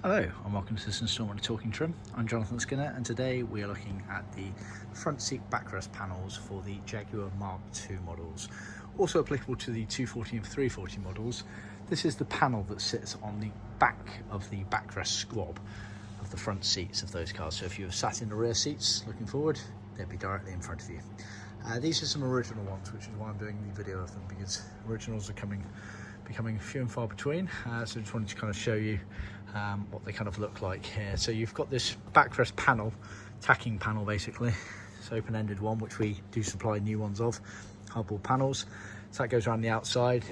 Hello and welcome to this instalment of Talking Trim. I'm John Skinner and today we are looking at the front seat backrest panels for the Jaguar MK2 models, also applicable to the 240 and 340 models. This is the panel that sits on the back of the backrest squab of the front seats of those cars. So if you were sat in the rear seats looking forward, they'd be directly in front of you. These are some original ones, which is why I'm doing the video of them, because originals are becoming few and far between. So I just wanted to kind of show you what they kind of look like here. So you've got this backrest panel, tacking panel basically. It's open-ended one, which we do supply new ones of, hardboard panels. So that goes around the outside.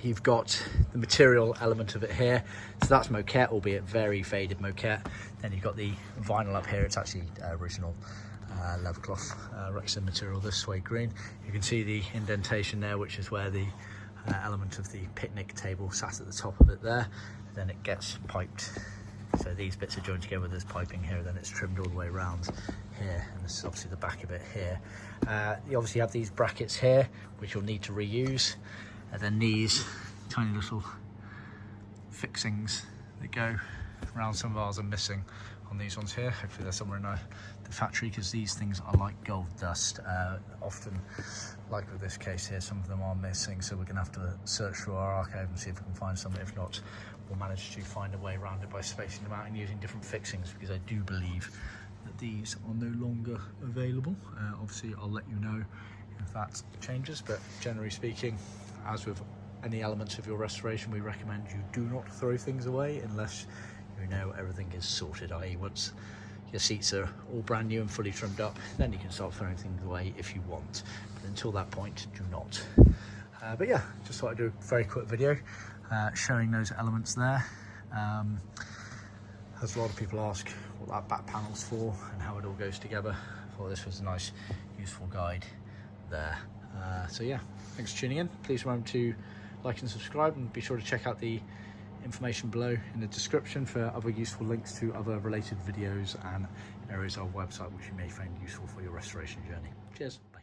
You've got the material element of it here. So that's Moquette, albeit very faded Moquette. Then you've got the vinyl up here. It's actually original leathercloth Rexon material, this suede green. You can see the indentation there, which is where the element of the picnic table sat at the top of it there. Then it gets piped. So these bits are joined together with this piping here, then it's trimmed all the way around here, and this is obviously the back of it here. You obviously have these brackets here, which you'll need to reuse, and then these tiny little fixings that go around. Some of ours are missing on these ones here. Hopefully they're somewhere in the factory, because these things are like gold dust. Often, like with this case here, some of them are missing, so we're gonna have to search through our archive and see if we can find some. If not, we'll manage to find a way around it by spacing them out and using different fixings, because I do believe that these are no longer available. Obviously I'll let you know if that changes, but generally speaking, as with any elements of your restoration, we recommend you do not throw things away unless you know everything is sorted, i.e. once your seats are all brand new and fully trimmed up, then you can start throwing things away if you want. But until that point, do not. But yeah, just thought I'd do a very quick video showing those elements there. As a lot of people ask what that back panel's for and how it all goes together, I thought this was a nice, useful guide there. So yeah, thanks for tuning in. Please remember to like and subscribe, and be sure to check out the information below in the description for other useful links to other related videos and areas of our website which you may find useful for your restoration journey. Cheers. Bye.